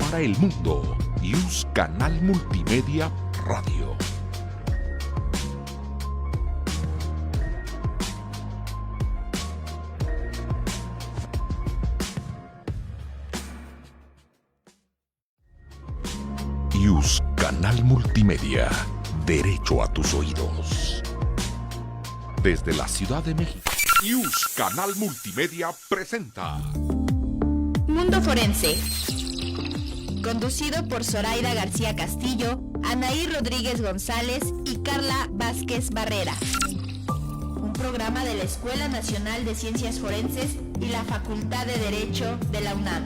para el mundo. IUS Canal Multimedia Radio. IUS Canal Multimedia. Derecho a tus oídos. Desde la Ciudad de México, IUS Canal Multimedia presenta Mundo Forense, conducido por Zoraida García Castillo, Anaí Rodríguez González y Carla Vázquez Barrera. Un programa de la Escuela Nacional de Ciencias Forenses y la Facultad de Derecho de la UNAM.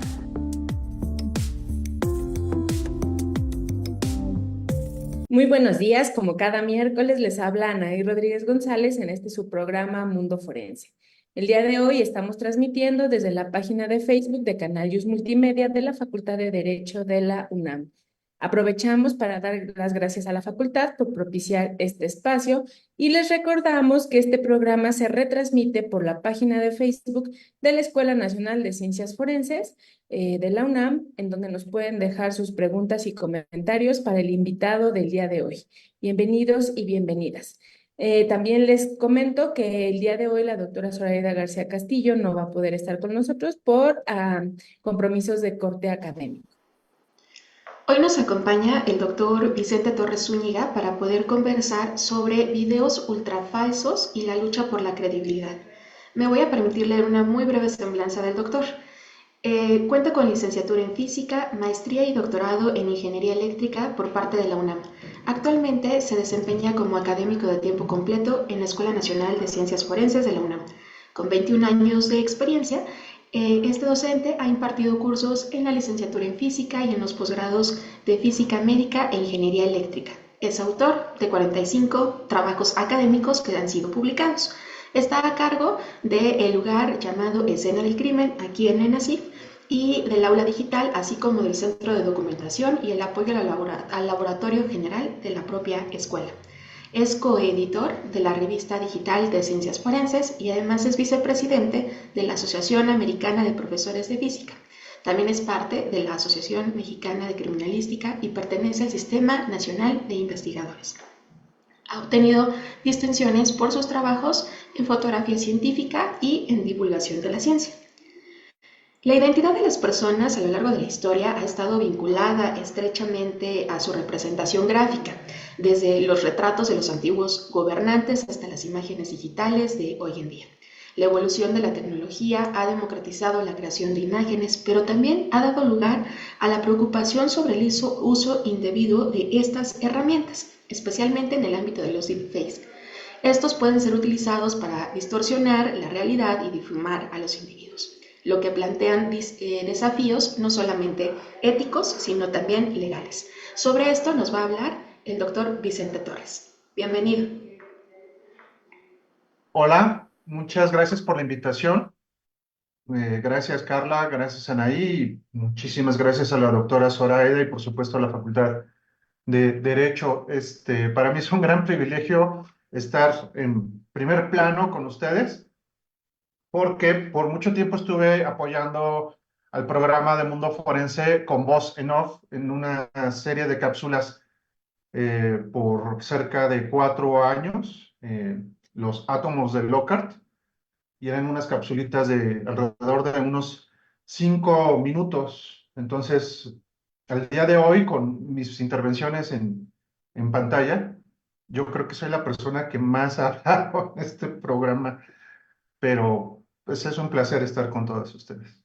Muy buenos días, como cada miércoles les habla Anaí Rodríguez González en su programa Mundo Forense. El día de hoy estamos transmitiendo desde la página de Facebook de Canal IUS Multimedia de la Facultad de Derecho de la UNAM. Aprovechamos para dar las gracias a la facultad por propiciar este espacio y les recordamos que este programa se retransmite por la página de Facebook de la Escuela Nacional de Ciencias Forenses de la UNAM, en donde nos pueden dejar sus preguntas y comentarios para el invitado del día de hoy. Bienvenidos y bienvenidas. También les comento que el día de hoy la doctora Zoraida García Castillo no va a poder estar con nosotros por compromisos de corte académico. Hoy nos acompaña el doctor Vicente Torres Zúñiga para poder conversar sobre videos ultrafalsos y la lucha por la credibilidad. Me voy a permitir leer una muy breve semblanza del doctor. Cuenta con licenciatura en física, maestría y doctorado en ingeniería eléctrica por parte de la UNAM. Actualmente se desempeña como académico de tiempo completo en la Escuela Nacional de Ciencias Forenses de la UNAM. Con 21 años de experiencia, este docente ha impartido cursos en la licenciatura en física y en los posgrados de física médica e ingeniería eléctrica. Es autor de 45 trabajos académicos que han sido publicados. Está a cargo del lugar llamado Escena del Crimen aquí en ENACIF y del aula digital, así como del centro de documentación y el apoyo al laboratorio general de la propia escuela. Es coeditor de la revista digital de Ciencias Forenses y además es vicepresidente de la Asociación Americana de Profesores de Física. También es parte de la Asociación Mexicana de Criminalística y pertenece al Sistema Nacional de Investigadores. Ha obtenido distinciones por sus trabajos en fotografía científica y en divulgación de la ciencia. La identidad de las personas a lo largo de la historia ha estado vinculada estrechamente a su representación gráfica, desde los retratos de los antiguos gobernantes hasta las imágenes digitales de hoy en día. La evolución de la tecnología ha democratizado la creación de imágenes, pero también ha dado lugar a la preocupación sobre el uso indebido de estas herramientas, especialmente en el ámbito de los deepfakes. Estos pueden ser utilizados para distorsionar la realidad y difamar a los individuos, lo que plantean desafíos no solamente éticos, sino también legales. Sobre esto nos va a hablar el doctor Vicente Torres. Bienvenido. Hola, muchas gracias por la invitación. Gracias, Carla, gracias, Anaí, y muchísimas gracias a la doctora Zoraida y por supuesto a la Facultad de Derecho. Para mí es un gran privilegio estar en primer plano con ustedes, porque por mucho tiempo estuve apoyando al programa de Mundo Forense con voz en off en una serie de cápsulas por cerca de 4 años, los átomos de Lockhart, y eran unas capsulitas de alrededor de unos 5 minutos. Entonces, al día de hoy, con mis intervenciones en pantalla, yo creo que soy la persona que más ha hablado en este programa, pero pues es un placer estar con todas ustedes.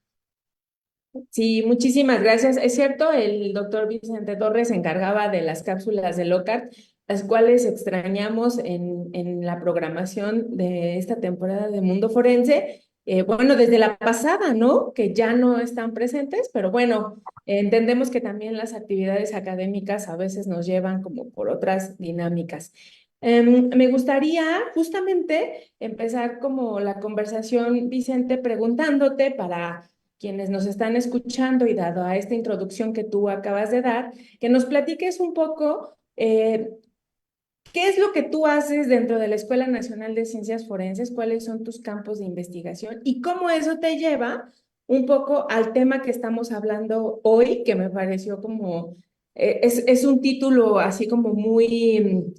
Sí, muchísimas gracias. Es cierto, el doctor Vicente Torres se encargaba de las cápsulas de Lockhart, las cuales extrañamos en la programación de esta temporada de Mundo Forense. Bueno, desde la pasada, ¿no? Que ya no están presentes, pero bueno, entendemos que también las actividades académicas a veces nos llevan como por otras dinámicas. Me gustaría justamente empezar como la conversación, Vicente, preguntándote para quienes nos están escuchando y dado a esta introducción que tú acabas de dar, que nos platiques un poco qué es lo que tú haces dentro de la Escuela Nacional de Ciencias Forenses, cuáles son tus campos de investigación y cómo eso te lleva un poco al tema que estamos hablando hoy, que me pareció como, es un título así como muy,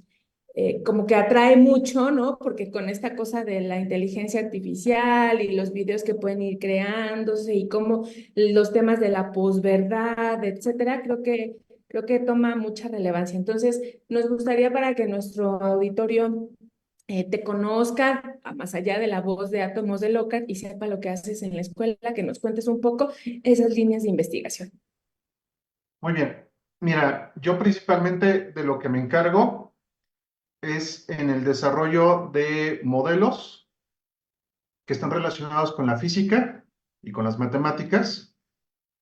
como que atrae mucho, ¿no? Porque con esta cosa de la inteligencia artificial y los videos que pueden ir creándose y cómo los temas de la posverdad, etcétera, creo que toma mucha relevancia. Entonces, nos gustaría para que nuestro auditorio te conozca, más allá de la voz de Átomos de Lockhart y sepa lo que haces en la escuela, que nos cuentes un poco esas líneas de investigación. Muy bien. Mira, yo principalmente de lo que me encargo es en el desarrollo de modelos que están relacionados con la física y con las matemáticas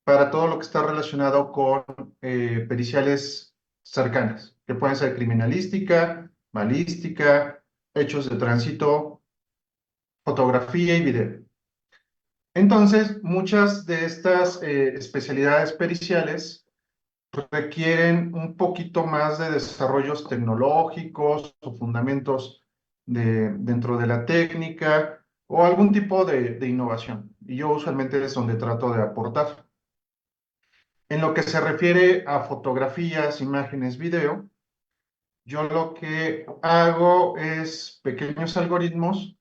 para todo lo que está relacionado con periciales cercanas, que pueden ser criminalística, balística, hechos de tránsito, fotografía y video. Entonces, muchas de estas especialidades periciales requieren un poquito más de desarrollos tecnológicos o fundamentos dentro de la técnica o algún tipo de innovación. Y yo usualmente es donde trato de aportar. En lo que se refiere a fotografías, imágenes, video, yo lo que hago es pequeños algoritmos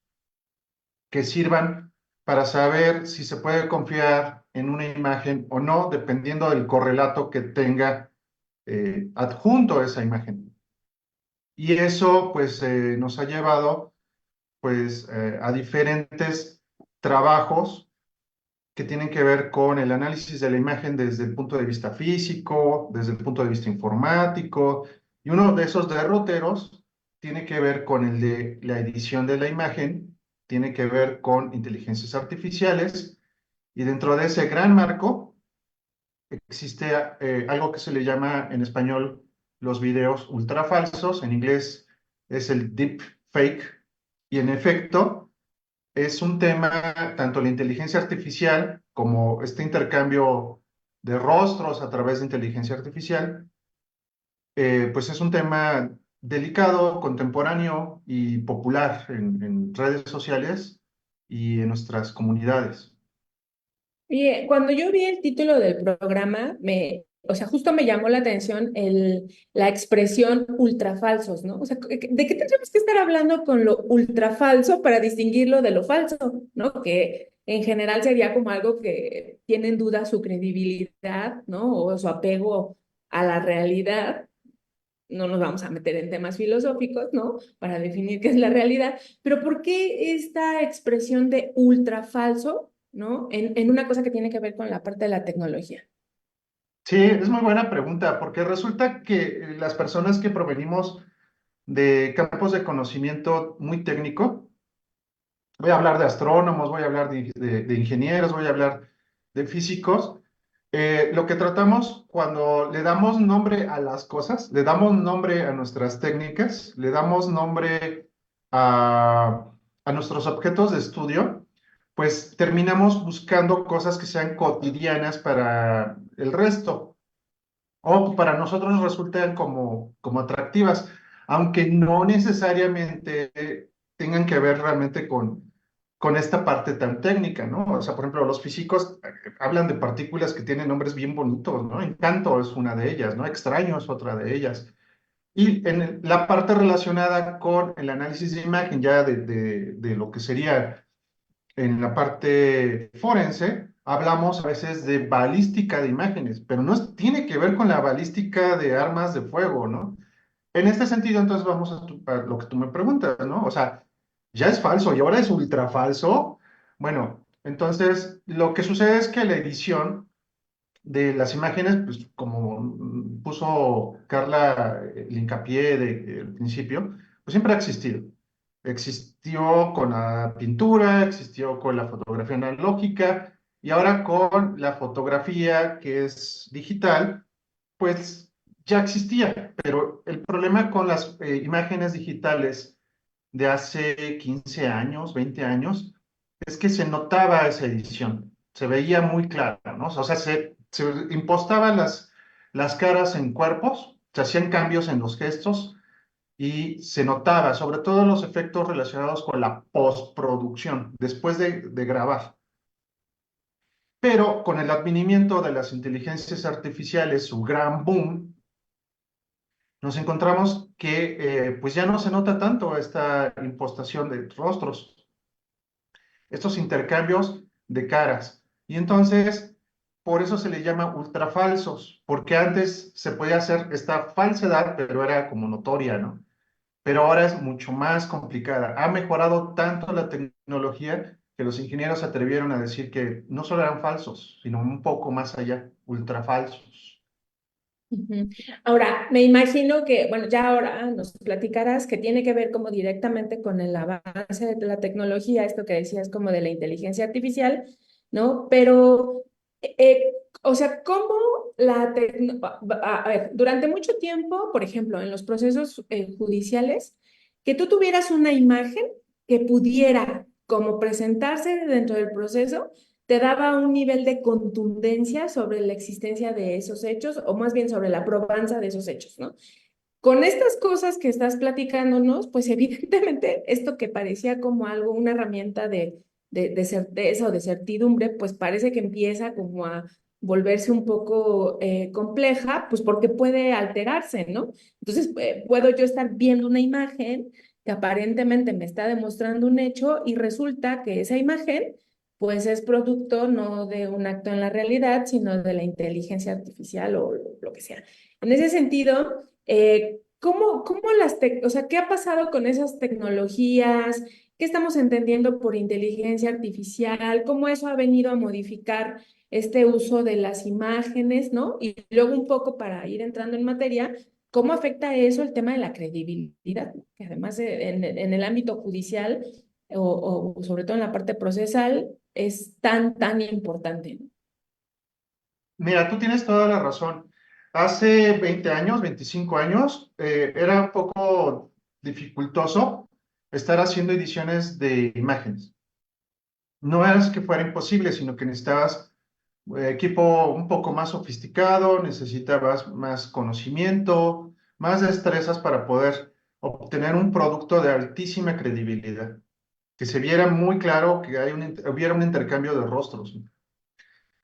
que sirvan para saber si se puede confiar en una imagen o no, dependiendo del correlato que tenga adjunto a esa imagen. Y eso pues nos ha llevado pues a diferentes trabajos que tienen que ver con el análisis de la imagen desde el punto de vista físico, desde el punto de vista informático, y uno de esos derroteros tiene que ver con el de la edición de la imagen, tiene que ver con inteligencias artificiales, y dentro de ese gran marco existe algo que se le llama en español los videos ultrafalsos, en inglés es el deep fake, y en efecto es un tema, tanto la inteligencia artificial como este intercambio de rostros a través de inteligencia artificial, pues es un tema delicado, contemporáneo y popular en redes sociales y en nuestras comunidades. Y cuando yo vi el título del programa, o sea, justo me llamó la atención la expresión ultrafalsos, ¿no? O sea, ¿de qué tendríamos que estar hablando con lo ultrafalso para distinguirlo de lo falso, ¿no? Que en general sería como algo que tiene en duda su credibilidad, ¿no? O su apego a la realidad. No nos vamos a meter en temas filosóficos, ¿no? Para definir qué es la realidad, pero ¿por qué esta expresión de ultrafalso, ¿no? En una cosa que tiene que ver con la parte de la tecnología. Sí, es muy buena pregunta, porque resulta que las personas que provenimos de campos de conocimiento muy técnico, voy a hablar de astrónomos, voy a hablar de ingenieros, voy a hablar de físicos. Lo que tratamos cuando le damos nombre a las cosas, le damos nombre a nuestras técnicas, le damos nombre a nuestros objetos de estudio, pues terminamos buscando cosas que sean cotidianas para el resto o para nosotros nos resultan como atractivas, aunque no necesariamente tengan que ver realmente con esta parte tan técnica, ¿no? O sea, por ejemplo, los físicos hablan de partículas que tienen nombres bien bonitos, ¿no? Encanto es una de ellas, ¿no? Extraño es otra de ellas. Y en la parte relacionada con el análisis de imagen, ya de lo que sería en la parte forense, hablamos a veces de balística de imágenes, pero no tiene que ver con la balística de armas de fuego, ¿no? En este sentido, entonces vamos a lo que tú me preguntas, ¿no? O sea, ya es falso y ahora es ultra falso. Bueno, entonces lo que sucede es que la edición de las imágenes, pues como puso Carla el hincapié del principio, pues siempre ha existido. Existió con la pintura, existió con la fotografía analógica y ahora con la fotografía que es digital, pues ya existía. Pero el problema con las imágenes digitales de hace 15 años, 20 años, es que se notaba esa edición, se veía muy clara, ¿no? O sea, se impostaban las caras en cuerpos, se hacían cambios en los gestos y se notaba, sobre todo los efectos relacionados con la postproducción, después de grabar. Pero con el advenimiento de las inteligencias artificiales, su gran boom, nos encontramos que pues ya no se nota tanto esta impostación de rostros, estos intercambios de caras. Y entonces, por eso se le llama ultrafalsos, porque antes se podía hacer esta falsedad, pero era como notoria, ¿no? Pero ahora es mucho más complicada. Ha mejorado tanto la tecnología que los ingenieros se atrevieron a decir que no solo eran falsos, sino un poco más allá, ultrafalsos. Ujú. Ahora, me imagino que, bueno, ya ahora nos platicarás que tiene que ver como directamente con el avance de la tecnología, esto que decías como de la inteligencia artificial, ¿no? Pero, o sea, ¿cómo la tecnología, a ver, durante mucho tiempo, por ejemplo, en los procesos judiciales, que tú tuvieras una imagen que pudiera como presentarse dentro del proceso te daba un nivel de contundencia sobre la existencia de esos hechos, o más bien sobre la probanza de esos hechos, ¿no? Con estas cosas que estás platicándonos, pues evidentemente esto que parecía como algo, una herramienta de certeza o de certidumbre, pues parece que empieza como a volverse un poco compleja, pues porque puede alterarse, ¿no? Entonces, puedo yo estar viendo una imagen que aparentemente me está demostrando un hecho y resulta que esa imagen pues es producto no de un acto en la realidad, sino de la inteligencia artificial o lo que sea. En ese sentido, ¿cómo o sea, qué ha pasado con esas tecnologías? ¿Qué estamos entendiendo por inteligencia artificial? ¿Cómo eso ha venido a modificar este uso de las imágenes, ¿no? Y luego un poco para ir entrando en materia, ¿cómo afecta eso el tema de la credibilidad? Que además en el ámbito judicial o sobre todo en la parte procesal es tan importante, ¿no? Mira, tú tienes toda la razón. Hace 20 años, 25 años, era un poco dificultoso estar haciendo ediciones de imágenes. No es que fuera imposible, sino que necesitabas equipo un poco más sofisticado, necesitabas más conocimiento, más destrezas para poder obtener un producto de altísima credibilidad, que se viera muy claro que hubiera un intercambio de rostros.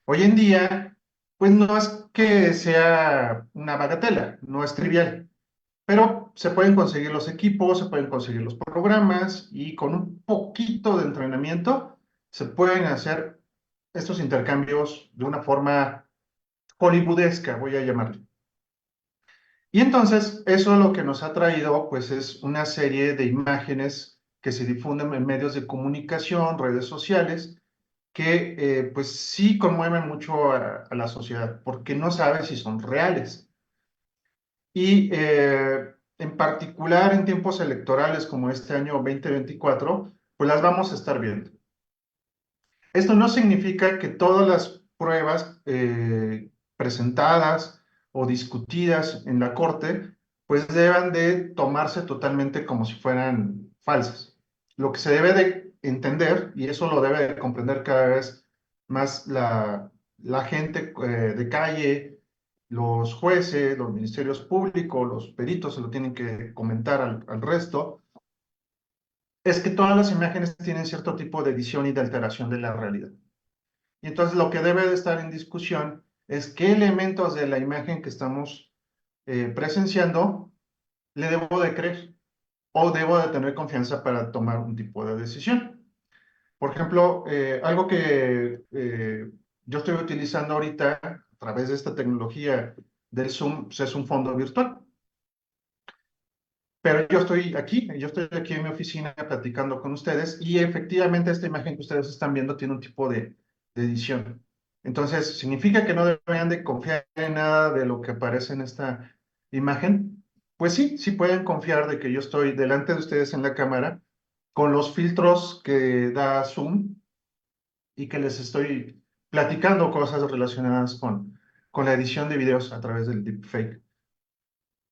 Hoy en día, pues no es que sea una bagatela, no es trivial, pero se pueden conseguir los equipos, se pueden conseguir los programas y con un poquito de entrenamiento se pueden hacer estos intercambios de una forma hollywoodesca, voy a llamarle. Y entonces, eso lo que nos ha traído, pues es una serie de imágenes que se difunden en medios de comunicación, redes sociales, que pues sí conmueven mucho a la sociedad, porque no sabe si son reales. Y en particular en tiempos electorales como este año 2024, pues las vamos a estar viendo. Esto no significa que todas las pruebas presentadas o discutidas en la corte, pues deban de tomarse totalmente como si fueran falsas. Lo que se debe de entender, y eso lo debe de comprender cada vez más la gente de calle, los jueces, los ministerios públicos, los peritos se lo tienen que comentar al resto, es que todas las imágenes tienen cierto tipo de edición y de alteración de la realidad. Y entonces lo que debe de estar en discusión es qué elementos de la imagen que estamos presenciando le debo de creer o debo de tener confianza para tomar un tipo de decisión. Por ejemplo, algo que yo estoy utilizando ahorita a través de esta tecnología del Zoom, pues es un fondo virtual. Pero yo estoy aquí en mi oficina platicando con ustedes y efectivamente esta imagen que ustedes están viendo tiene un tipo de edición. Entonces, ¿significa que no deberían de confiar en nada de lo que aparece en esta imagen? Pues sí, sí pueden confiar de que yo estoy delante de ustedes en la cámara con los filtros que da Zoom y que les estoy platicando cosas relacionadas con la edición de videos a través del deepfake,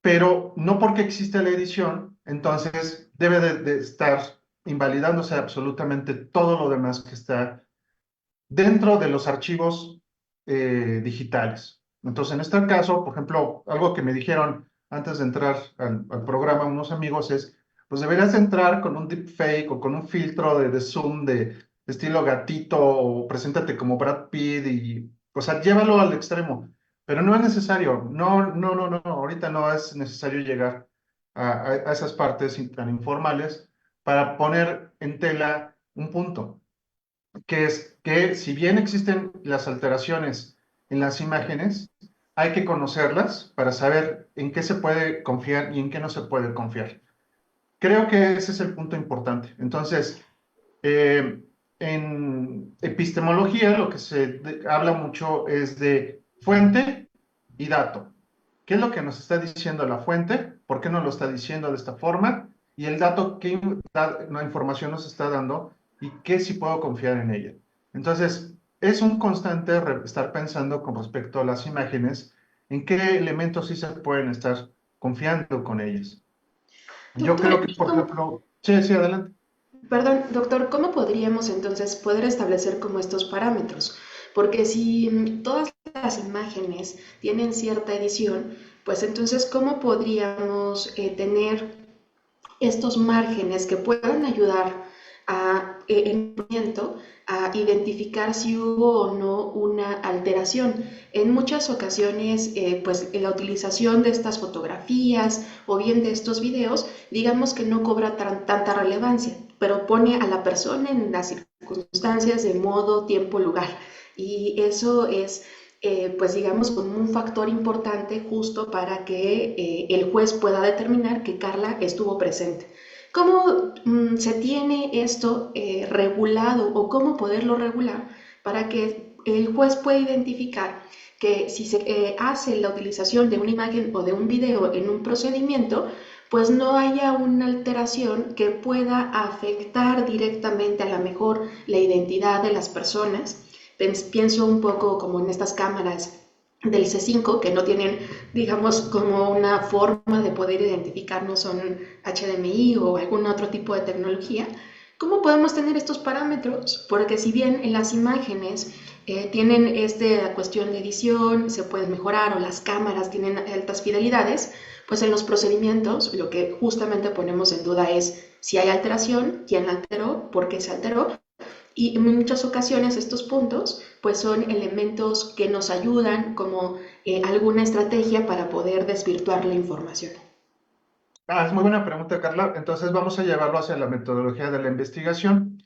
pero no porque existe la edición, entonces debe de estar invalidándose absolutamente todo lo demás que está dentro de los archivos digitales. Entonces, en este caso, por ejemplo, algo que me dijeron antes de entrar al programa unos amigos es, pues deberías entrar con un deepfake o con un filtro de Zoom estilo gatito o preséntate como Brad Pitt y, o sea, llévalo al extremo, pero no es necesario, no, ahorita no es necesario llegar a esas partes tan informales para poner en tela un punto, que es que si bien existen las alteraciones en las imágenes, hay que conocerlas para saber en qué se puede confiar y en qué no se puede confiar. Creo que ese es el punto importante. Entonces, eh, en epistemología lo que habla mucho es de fuente y dato. ¿Qué es lo que nos está diciendo la fuente? ¿Por qué nos lo está diciendo de esta forma? Y el dato, ¿qué información nos está dando? ¿Y qué sí puedo confiar en ella? Entonces, es un constante estar pensando con respecto a las imágenes, en qué elementos sí se pueden estar confiando con ellas. Yo Doctor, creo que, por ejemplo, sí, sí, adelante. perdón, doctor, ¿cómo podríamos entonces poder establecer como estos parámetros? Porque si todas las imágenes tienen cierta edición, pues entonces, ¿cómo podríamos tener estos márgenes que puedan ayudar en el movimiento a identificar si hubo o no una alteración? En muchas ocasiones, pues la utilización de estas fotografías o bien de estos videos, digamos que no cobra tanta relevancia, pero pone a la persona en las circunstancias de modo, tiempo, lugar. Y eso es, pues digamos, como un factor importante justo para que el juez pueda determinar que Carla estuvo presente. ¿Cómo se tiene esto regulado o cómo poderlo regular para que el juez pueda identificar que si se hace la utilización de una imagen o de un video en un procedimiento, pues no haya una alteración que pueda afectar directamente a lo mejor la identidad de las personas? Pienso un poco como en estas cámaras del C5 que no tienen, digamos, como una forma de poder identificar, no son HDMI o algún otro tipo de tecnología. ¿Cómo podemos tener estos parámetros? Porque si bien en las imágenes tienen esta cuestión de edición, se pueden mejorar o las cámaras tienen altas fidelidades, pues en los procedimientos lo que justamente ponemos en duda es si hay alteración, quién la alteró, por qué se alteró. Y en muchas ocasiones estos puntos pues son elementos que nos ayudan como alguna estrategia para poder desvirtuar la información. Es muy buena pregunta, Carla. Entonces vamos a llevarlo hacia la metodología de la investigación.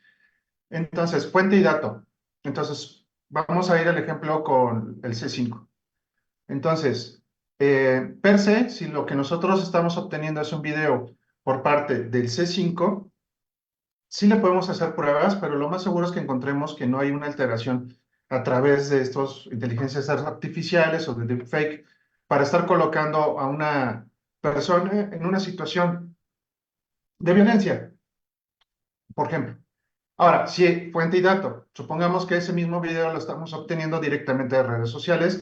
Entonces, fuente y dato. Entonces, vamos a ir al ejemplo con el C5. Entonces, per se, si lo que nosotros estamos obteniendo es un video por parte del C5, sí le podemos hacer pruebas, pero lo más seguro es que encontremos que no hay una alteración a través de estas inteligencias artificiales o de deepfake para estar colocando a una persona en una situación de violencia, por ejemplo. Ahora, si fuente y dato, supongamos que ese mismo video lo estamos obteniendo directamente de redes sociales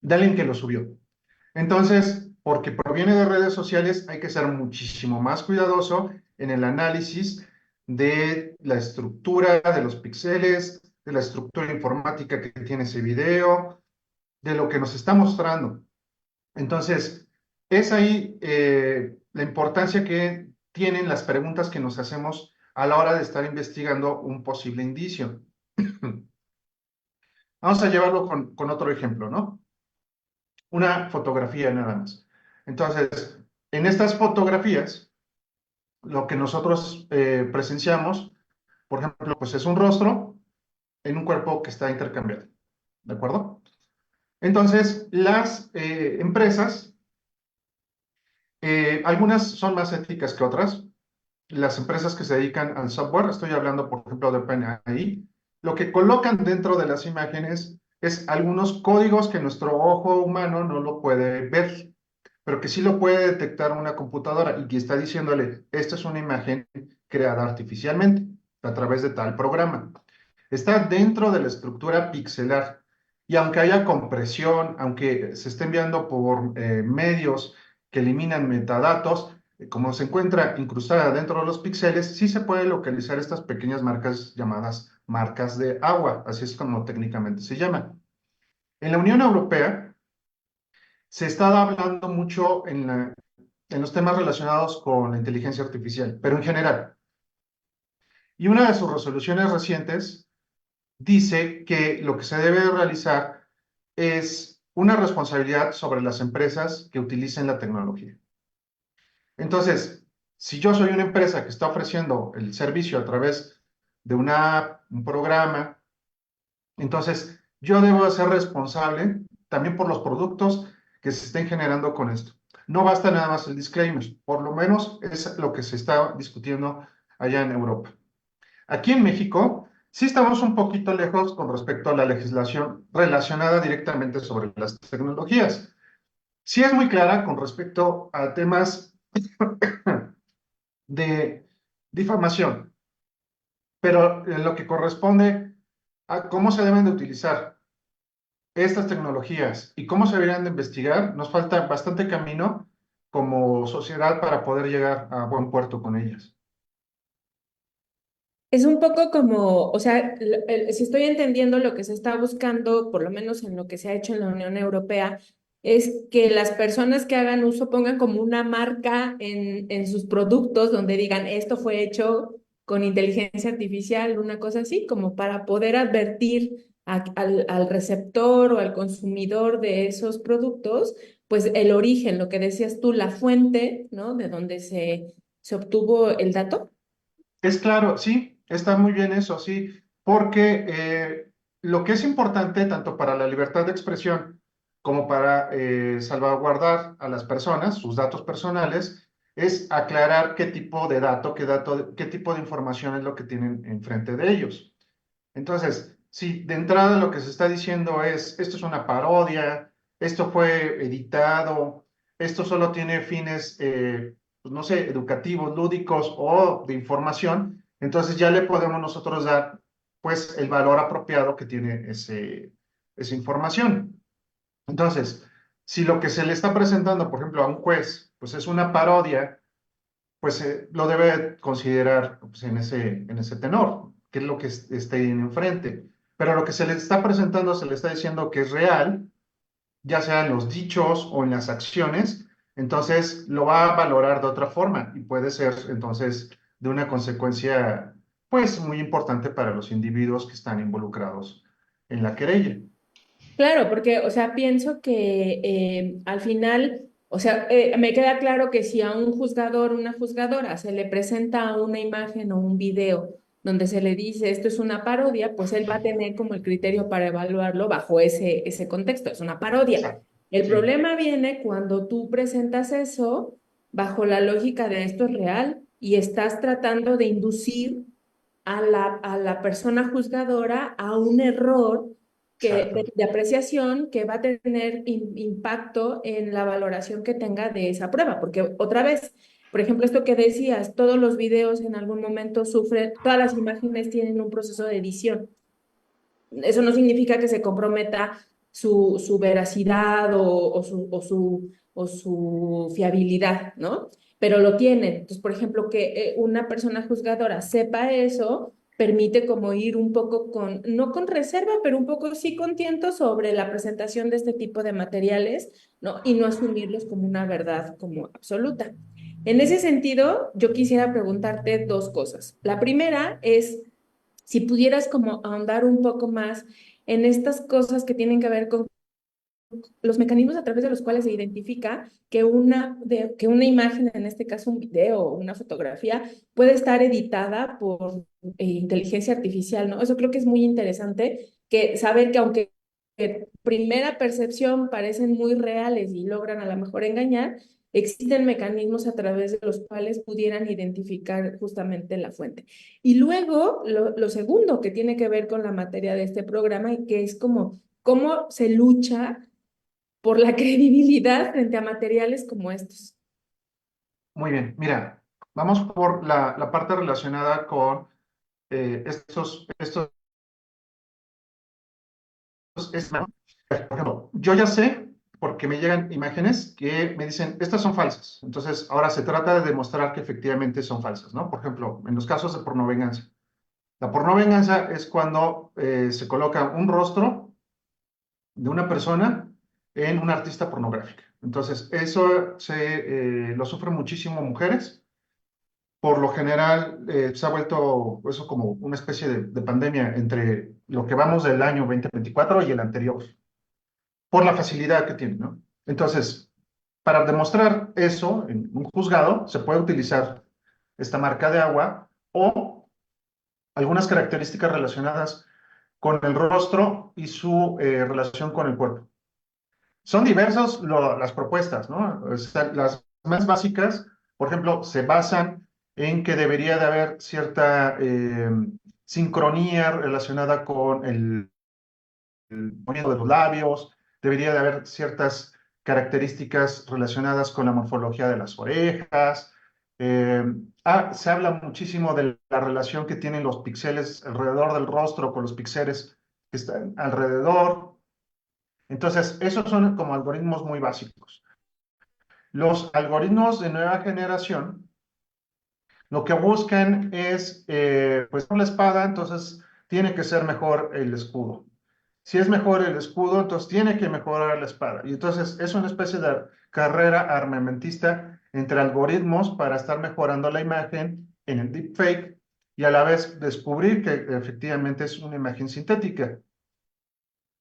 de alguien que lo subió. Entonces, porque proviene de redes sociales, hay que ser muchísimo más cuidadoso en el análisis de la estructura de los píxeles, de la estructura informática que tiene ese video, de lo que nos está mostrando. Entonces, es ahí la importancia que tienen las preguntas que nos hacemos a la hora de estar investigando un posible indicio. Vamos a llevarlo con otro ejemplo, ¿no? Una fotografía nada más. Entonces, en estas fotografías, lo que nosotros presenciamos, por ejemplo, pues es un rostro en un cuerpo que está intercambiado, ¿de acuerdo? Entonces, las empresas, algunas son más éticas que otras. Las empresas que se dedican al software, estoy hablando, por ejemplo, de OpenAI, lo que colocan dentro de las imágenes es algunos códigos que nuestro ojo humano no lo puede ver, pero que sí lo puede detectar una computadora y que está diciéndole, esta es una imagen creada artificialmente a través de tal programa. Está dentro de la estructura pixelar y aunque haya compresión, aunque se esté enviando por medios que eliminan metadatos, como se encuentra incrustada dentro de los píxeles, sí se puede localizar estas pequeñas marcas llamadas marcas de agua, así es como técnicamente se llama. En la Unión Europea se está hablando mucho en los temas relacionados con la inteligencia artificial, pero en general. Y una de sus resoluciones recientes dice que lo que se debe realizar es una responsabilidad sobre las empresas que utilicen la tecnología. Entonces, si yo soy una empresa que está ofreciendo el servicio a través de una app, un programa, entonces yo debo ser responsable también por los productos que se estén generando con esto. No basta nada más el disclaimer, por lo menos es lo que se está discutiendo allá en Europa. Aquí en México sí estamos un poquito lejos con respecto a la legislación relacionada directamente sobre las tecnologías. Sí es muy clara con respecto a temas de difamación, pero en lo que corresponde a cómo se deben de utilizar estas tecnologías y cómo se deberían de investigar, nos falta bastante camino como sociedad para poder llegar a buen puerto con ellas. Es un poco como, o sea, si estoy entendiendo lo que se está buscando, por lo menos en lo que se ha hecho en la Unión Europea, es que las personas que hagan uso pongan como una marca en sus productos donde digan, esto fue hecho con inteligencia artificial, una cosa así, como para poder advertir al receptor o al consumidor de esos productos, pues el origen, lo que decías tú, la fuente, ¿no? De donde se obtuvo el dato. Es claro, sí, está muy bien eso, sí, porque lo que es importante tanto para la libertad de expresión como para salvaguardar a las personas, sus datos personales, es aclarar qué tipo de dato, qué tipo de información es lo que tienen enfrente de ellos. Entonces, si de entrada lo que se está diciendo es, esto es una parodia, esto fue editado, esto solo tiene fines, pues, no sé, educativos, lúdicos o de información, entonces ya le podemos nosotros dar, pues, el valor apropiado que tiene esa información. Entonces, si lo que se le está presentando, por ejemplo, a un juez, pues es una parodia, pues lo debe considerar pues, en ese tenor, que es lo que esté ahí enfrente. Pero lo que se le está presentando, se le está diciendo que es real, ya sea en los dichos o en las acciones, entonces lo va a valorar de otra forma y puede ser entonces de una consecuencia pues muy importante para los individuos que están involucrados en la querella. Claro, porque, o sea, pienso que al final, o sea, me queda claro que si a un juzgador, una juzgadora, se le presenta una imagen o un video donde se le dice esto es una parodia, pues él va a tener como el criterio para evaluarlo bajo ese contexto, es una parodia. Exacto. El Sí, problema viene cuando tú presentas eso bajo la lógica de esto es real y estás tratando de inducir a la persona juzgadora a un error exacto. de apreciación que va a tener impacto en la valoración que tenga de esa prueba. Porque otra vez, por ejemplo, esto que decías, todos los videos en algún momento sufren, todas las imágenes tienen un proceso de edición. Eso no significa que se comprometa su veracidad o su fiabilidad, ¿no? Pero lo tienen. Entonces, por ejemplo, que una persona juzgadora sepa eso, permite como ir un poco con, no con reserva, pero un poco sí con tiento sobre la presentación de este tipo de materiales, ¿no? Y no asumirlos como una verdad como absoluta. En ese sentido, yo quisiera preguntarte dos cosas. La primera es si pudieras como ahondar un poco más en estas cosas que tienen que ver con los mecanismos a través de los cuales se identifica que una imagen, en este caso un video o una fotografía, puede estar editada por inteligencia artificial, ¿no? Eso creo que es muy interesante, que saber que aunque de primera percepción parecen muy reales y logran a lo mejor engañar, existen mecanismos a través de los cuales pudieran identificar justamente la fuente. Y luego, lo segundo que tiene que ver con la materia de este programa y que es como cómo se lucha por la credibilidad frente a materiales como estos. Muy bien, mira, vamos por la parte relacionada con estos por ejemplo, yo ya sé, porque me llegan imágenes que me dicen, estas son falsas. Entonces, ahora se trata de demostrar que efectivamente son falsas, ¿no? Por ejemplo, en los casos de pornovenganza. La pornovenganza es cuando se coloca un rostro de una persona en una artista pornográfica. Entonces, eso lo sufren muchísimo mujeres por lo general se ha vuelto eso como una especie de pandemia entre lo que vamos del año 2024 y el anterior, por la facilidad que tiene, ¿no? Entonces, para demostrar eso en un juzgado, se puede utilizar esta marca de agua o algunas características relacionadas con el rostro y su relación con el cuerpo. Son diversas las propuestas, ¿no? O sea, las más básicas, por ejemplo, se basan en que debería de haber cierta sincronía relacionada con el movimiento de los labios, debería de haber ciertas características relacionadas con la morfología de las orejas. Eh, Se habla muchísimo de la relación que tienen los píxeles alrededor del rostro con los píxeles que están alrededor. Entonces, esos son como algoritmos muy básicos. Los algoritmos de nueva generación lo que buscan es, pues, la espada, entonces tiene que ser mejor el escudo. Si es mejor el escudo, entonces tiene que mejorar la espada. Y entonces es una especie de carrera armamentista entre algoritmos para estar mejorando la imagen en el deepfake y a la vez descubrir que efectivamente es una imagen sintética.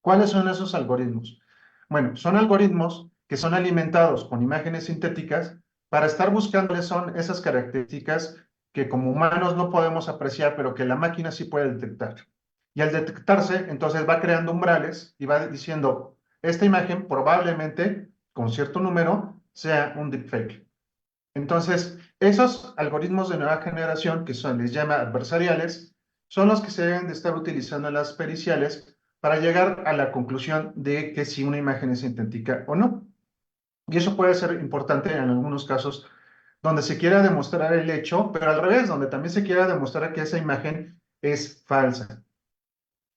¿Cuáles son esos algoritmos? Bueno, son algoritmos que son alimentados con imágenes sintéticas para estar buscando cuáles son esas características que como humanos no podemos apreciar, pero que la máquina sí puede detectar. Y al detectarse, entonces va creando umbrales y va diciendo, esta imagen probablemente, con cierto número, sea un deepfake. Entonces, esos algoritmos de nueva generación, que son, les llama adversariales, son los que se deben de estar utilizando en las periciales para llegar a la conclusión de que si una imagen es sintética o no. Y eso puede ser importante en algunos casos donde se quiera demostrar el hecho, pero al revés, donde también se quiera demostrar que esa imagen es falsa.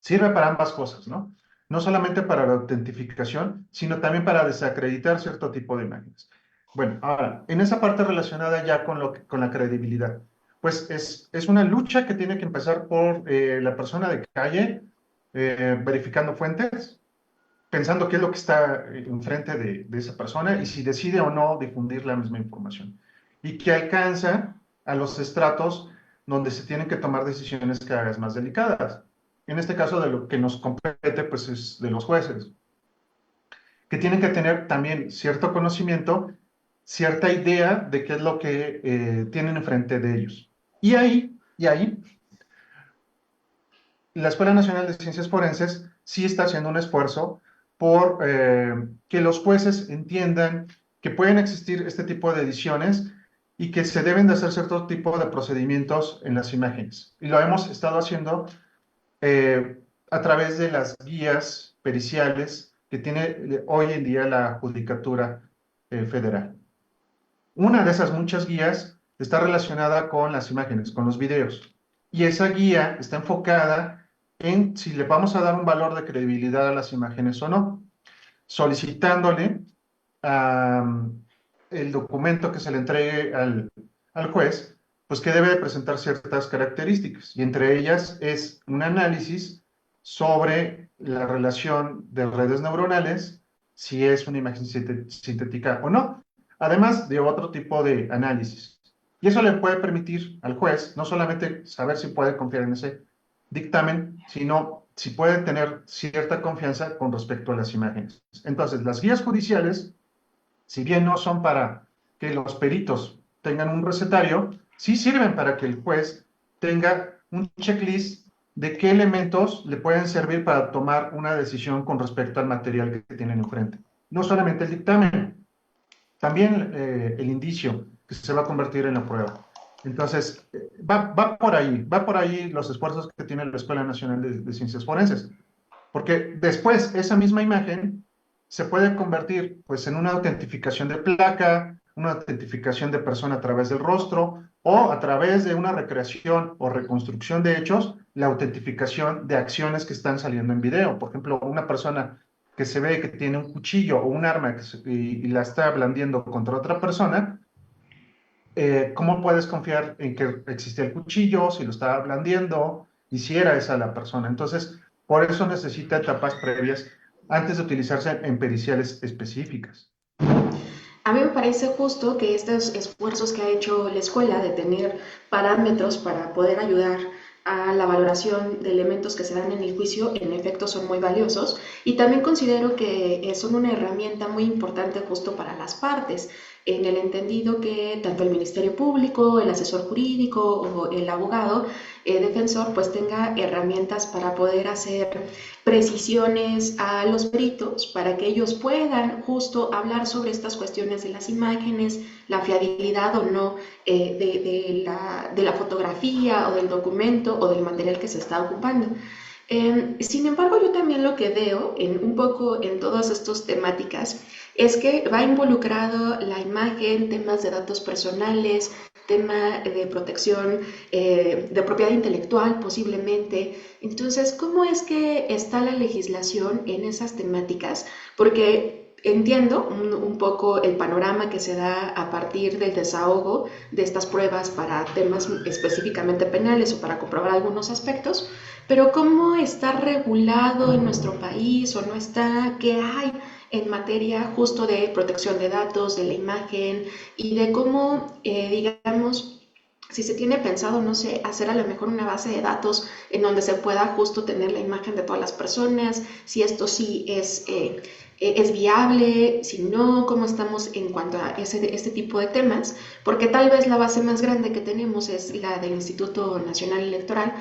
Sirve para ambas cosas, ¿no? No solamente para la autentificación, sino también para desacreditar cierto tipo de imágenes. Bueno, ahora, en esa parte relacionada ya con la credibilidad, pues es una lucha que tiene que empezar por la persona de calle, verificando fuentes, pensando qué es lo que está enfrente de esa persona y si decide o no difundir la misma información. Y que alcanza a los estratos donde se tienen que tomar decisiones cada vez más delicadas. En este caso, de lo que nos compete, pues es de los jueces, que tienen que tener también cierto conocimiento, cierta idea de qué es lo que tienen enfrente de ellos. Y ahí, la Escuela Nacional de Ciencias Forenses sí está haciendo un esfuerzo por que los jueces entiendan que pueden existir este tipo de ediciones y que se deben de hacer cierto tipo de procedimientos en las imágenes. Y lo hemos estado haciendo a través de las guías periciales que tiene hoy en día la Judicatura Federal. Una de esas muchas guías está relacionada con las imágenes, con los videos. Y esa guía está enfocada en si le vamos a dar un valor de credibilidad a las imágenes o no, solicitándole el documento que se le entregue al juez, pues que debe de presentar ciertas características. Y entre ellas es un análisis sobre la relación de redes neuronales, si es una imagen sintética o no, además de otro tipo de análisis. Y eso le puede permitir al juez no solamente saber si puede confiar en ese dictamen, sino si puede tener cierta confianza con respecto a las imágenes. Entonces, las guías judiciales, si bien no son para que los peritos tengan un recetario, sí sirven para que el juez tenga un checklist de qué elementos le pueden servir para tomar una decisión con respecto al material que tienen enfrente. No solamente el dictamen, también el indicio que se va a convertir en la prueba. Entonces, va por ahí los esfuerzos que tiene la Escuela Nacional de Ciencias Forenses. Porque después esa misma imagen se puede convertir pues, en una autentificación de placa, una autentificación de persona a través del rostro o a través de una recreación o reconstrucción de hechos, la autentificación de acciones que están saliendo en video. Por ejemplo, una persona que se ve que tiene un cuchillo o un arma y la está blandiendo contra otra persona, ¿cómo puedes confiar en que existía el cuchillo, si lo estaba blandiendo y si era esa la persona? Entonces, por eso necesita etapas previas antes de utilizarse en periciales específicas. A mí me parece justo que estos esfuerzos que ha hecho la escuela de tener parámetros para poder ayudar a la valoración de elementos que se dan en el juicio, en efecto son muy valiosos y también considero que son una herramienta muy importante justo para las partes, en el entendido que tanto el Ministerio Público, el asesor jurídico o el abogado defensor pues tenga herramientas para poder hacer precisiones a los peritos para que ellos puedan justo hablar sobre estas cuestiones de las imágenes, la fiabilidad o no de la fotografía o del documento o del material que se está ocupando. Sin embargo, yo también lo que veo un poco en todas estas temáticas es que va involucrado la imagen, temas de datos personales, tema de protección de propiedad intelectual posiblemente. Entonces, ¿cómo es que está la legislación en esas temáticas? Porque entiendo un poco el panorama que se da a partir del desahogo de estas pruebas para temas específicamente penales o para comprobar algunos aspectos, pero ¿cómo está regulado en nuestro país o no está? ¿Qué hay en materia justo de protección de datos, de la imagen y de cómo, digamos, si se tiene pensado, no sé, hacer a lo mejor una base de datos en donde se pueda justo tener la imagen de todas las personas, si esto sí es viable, si no, cómo estamos en cuanto a este tipo de temas, porque tal vez la base más grande que tenemos es la del Instituto Nacional Electoral,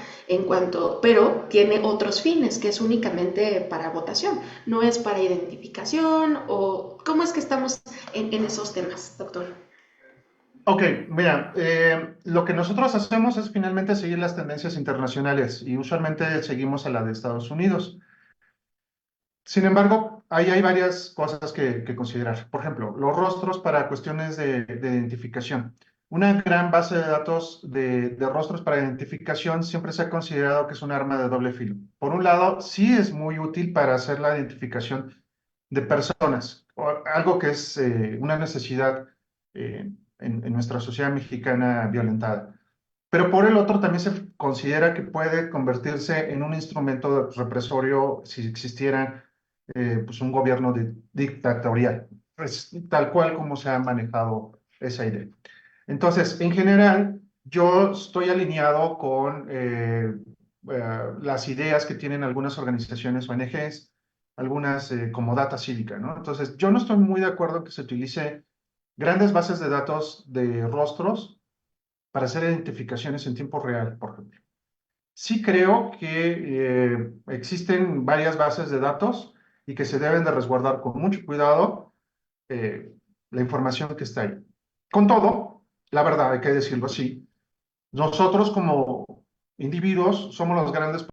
pero tiene otros fines, que es únicamente para votación, no es para identificación, o cómo es que estamos en esos temas, doctor. Ok, mira, lo que nosotros hacemos es finalmente seguir las tendencias internacionales y usualmente seguimos a la de Estados Unidos. Sin embargo, ahí hay varias cosas que considerar. Por ejemplo, los rostros para cuestiones de identificación. Una gran base de datos de rostros para identificación siempre se ha considerado que es un arma de doble filo. Por un lado, sí es muy útil para hacer la identificación de personas, algo que es una necesidad en nuestra sociedad mexicana violentada. Pero por el otro también se considera que puede convertirse en un instrumento represorio si existiera pues un gobierno dictatorial. Es tal cual como se ha manejado esa idea. Entonces, en general, yo estoy alineado con las ideas que tienen algunas organizaciones ONGs, algunas como Data Cívica, ¿no? Entonces, yo no estoy muy de acuerdo en que se utilice grandes bases de datos de rostros para hacer identificaciones en tiempo real, por ejemplo. Sí creo que existen varias bases de datos y que se deben de resguardar con mucho cuidado eh, la información que está ahí. Con todo, la verdad, hay que decirlo así, nosotros como individuos somos los grandes